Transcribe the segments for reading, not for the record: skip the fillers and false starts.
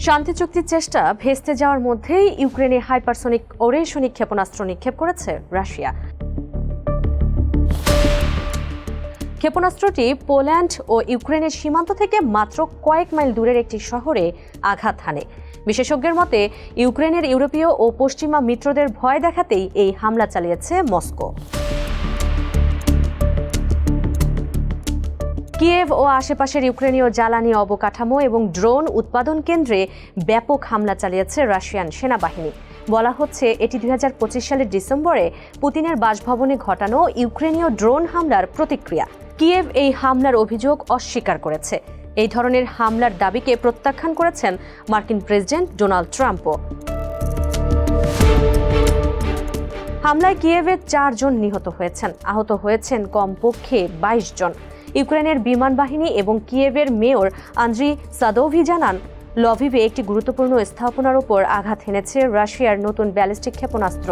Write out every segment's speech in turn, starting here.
শান্তি চুক্তির চেষ্টা ভেস্তে যাওয়ার মধ্যেই ইউক্রেনে হাইপারসনিক ওরেশনিক ক্ষেপণাস্ত্র নিক্ষেপ করেছে রাশিয়া। ক্ষেপণাস্ত্রটি পোল্যান্ড ও ইউক্রেনের সীমান্ত থেকে মাত্র কয়েক মাইল দূরের একটি শহরে আঘাত হানে। বিশেষজ্ঞের মতে ইউক্রেনের ইউরোপীয় ও পশ্চিমা মিত্রদের ভয় দেখাতেই এই হামলা চালিয়েছে মস্কো। কিয়েভ ও আশেপাশের ইউক্রেনীয় জ্বালানি অবকাঠামো এবং ড্রোন উৎপাদন কেন্দ্রে ব্যাপক হামলা চালিয়েছে রাশিয়ান সেনাবাহিনী। বলা হচ্ছে এটি 2025 সালের ডিসেম্বরে পুতিনের বাসভবনে ঘটানো ইউক্রেনীয় ড্রোন হামলার প্রতিক্রিয়া। কিয়েভ এই হামলার অভিযোগ অস্বীকার করেছে। এই ধরনের হামলার দাবিকে প্রত্যাখ্যান করেছেন মার্কিন প্রেসিডেন্ট ডোনাল্ড ট্রাম্পও। হামলায় কিয়েভে 4 জন নিহত হয়েছেন, আহত হয়েছেন কমপক্ষে 22 জন। ইউক্রেনের বিমান বাহিনী এবং কিয়েভের মেয়র আন্দ্রি সাদোভি জানান, লভিভে একটি গুরুত্বপূর্ণ স্থাপনার উপর আঘাত হেনেছে রাশিয়ার নতুন ব্যালিস্টিক ক্ষেপণাস্ত্র।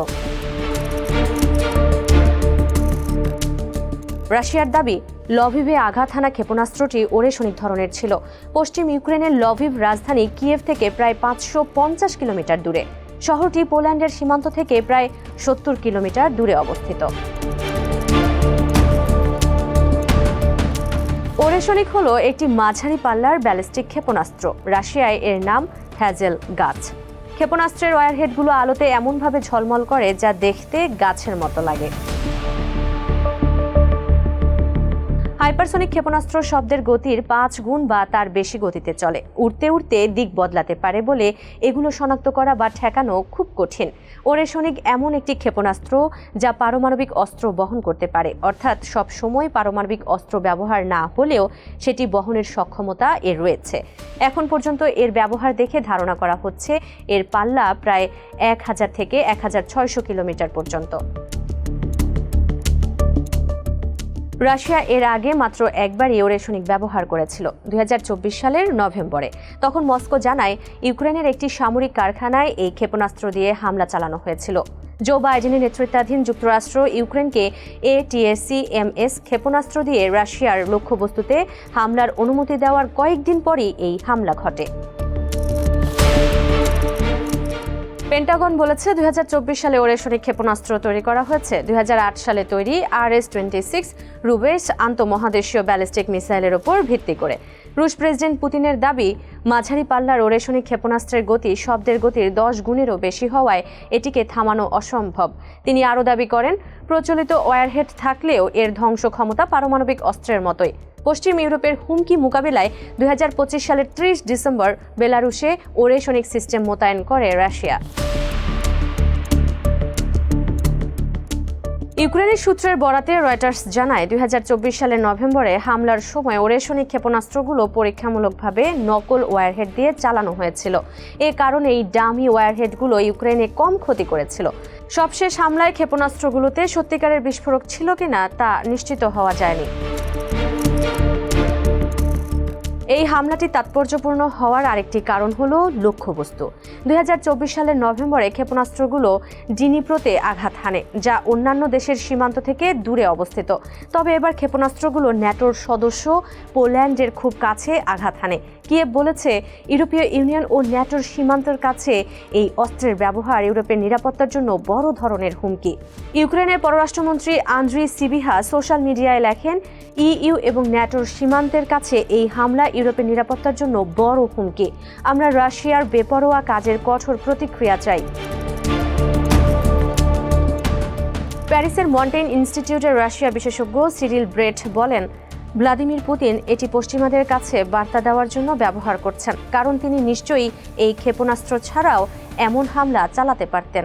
রাশিয়ার দাবি, লভিভে আঘাত হানা ক্ষেপণাস্ত্রটি ওরেশনিক ধরনের ছিল। পশ্চিম ইউক্রেনের লভিভ রাজধানী কিয়েভ থেকে প্রায় 550 কিলোমিটার দূরে। শহরটি পোল্যান্ডের সীমান্ত থেকে প্রায় 70 কিলোমিটার দূরে অবস্থিত। ওরেশনিক হলো একটি মাঝারি পাল্লার ব্যালিস্টিক ক্ষেপণাস্ত্র। রাশিয়ায় এর নাম হ্যাজেল গাছ। ক্ষেপণাস্ত্রের ওয়ারহেডগুলো আলোতে এমনভাবে ঝলমল করে যা দেখতে গাছের মতো লাগে। হাইপারসনিক ক্ষেপণাস্ত্র শব্দের গতির 5 গুণ বা তার বেশি গতিতে চলে। উড়তে উড়তে দিক বদলাতে পারে বলে এগুলো শনাক্ত করা বা ঠেকানো খুব কঠিন। ওরেশনিক এমন একটি ক্ষেপণাস্ত্র যা পারমাণবিক অস্ত্র বহন করতে পারে, অর্থাৎ সব সময় পারমাণবিক অস্ত্র ব্যবহার না হলেও সেটি বহনের সক্ষমতা এর রয়েছে। এখন পর্যন্ত এর ব্যবহার দেখে ধারণা করা হচ্ছে এর পাল্লা প্রায় 1000 থেকে 1600 কিলোমিটার পর্যন্ত। রাশিয়া এর আগে মাত্র একবারই ওরেশনিক ব্যবহার করেছিল, 2024 সালের নভেম্বরে। তখন মস্কো জানায় ইউক্রেনের একটি সামরিক কারখানায় এই ক্ষেপণাস্ত্র দিয়ে হামলা চালানো হয়েছিল। জো বাইডেনের নেতৃত্বাধীন যুক্তরাষ্ট্র ইউক্রেনকে ATACMS ক্ষেপণাস্ত্র দিয়ে রাশিয়ার লক্ষ্যবস্তুতে হামলার অনুমতি দেওয়ার কয়েকদিন পরই এই হামলা ঘটে। পেন্টাগন বলেছে 2024 সালে ওরেশনিক ক্ষেপণাস্ত্র তৈরি করা হয়েছে। 2008 সালে তৈরি RS-26 রুবেস আন্তঃমহাদেশীয় ব্যালিস্টিক মিসাইলের উপর ভিত্তি করে। রুশ প্রেসিডেন্ট পুতিনের দাবি, মাঝারি পাল্লার ওরেশনিক ক্ষেপণাস্ত্রের গতি শব্দের গতির 10 গুণেরও বেশি হওয়ায় এটিকে থামানো অসম্ভব। তিনি আরও দাবি করেন, প্রচলিত ওয়ারহেড থাকলেও এর ধ্বংস ক্ষমতা পারমাণবিক অস্ত্রের মতোই। পশ্চিম ইউরোপের হুমকি মোকাবিলায় 2025 সালের 30 ডিসেম্বর বেলারুশে ওরেশনিক সিস্টেম মোতায়েন করে রাশিয়া। ইউক্রেনের সূত্রের বরাতে রয়টার্স জানায় 2024 সালের নভেম্বরে হামলার সময় ওরেশনিক ক্ষেপণাস্ত্রগুলো পরীক্ষামূলকভাবে নকল ওয়ারহেড দিয়ে চালানো হয়েছিল। এ কারণে এই ডামি ওয়ারহেডগুলো ইউক্রেনে কম ক্ষতি করেছিল। সবশেষ হামলায় ক্ষেপণাস্ত্রগুলোতে সত্যিকারের বিস্ফোরক ছিল কিনা তা নিশ্চিত হওয়া যায়নি। এই হামলাটি তাৎপর্যপূর্ণ হওয়ার আরেকটি কারণ হলো লক্ষ্যবস্তু। 2024 সালের নভেম্বরে ক্ষেপণাস্ত্রগুলো ডিনিপ্রোতে আঘাত হানে, যা অন্যান্য দেশের সীমান্ত থেকে দূরে অবস্থিত। তবে এবার ক্ষেপণাস্ত্রগুলো ন্যাটোর সদস্য পোল্যান্ডের খুব কাছে আঘাত হানে। কিয়েভ বলেছে, ইউরোপীয় ইউনিয়ন ও ন্যাটোর সীমান্তের কাছে এই অস্ত্রের ব্যবহার ইউরোপের নিরাপত্তার জন্য বড় ধরনের হুমকি। ইউক্রেনের পররাষ্ট্রমন্ত্রী আন্দ্রি সিবিহা সোশ্যাল মিডিয়ায় লেখেন, EU এবং ন্যাটোর সীমান্তের কাছে এই হামলা ইউরোপের নিরাপত্তার জন্য বড় হুমকি। আমরা রাশিয়ার বেপরোয়া কাজের কঠোর প্রতিক্রিয়া চাই। প্যারিসের মন্টেইন ইনস্টিটিউটের রাশিয়া বিশেষজ্ঞ সিরিল ব্রেট বলেন, ভ্লাদিমির পুতিন এটি পশ্চিমাদের কাছে বার্তা দেওয়ার জন্য ব্যবহার করছেন, কারণ তিনি নিশ্চয়ই এই ক্ষেপণাস্ত্র ছাড়াও এমন হামলা চালাতে পারতেন।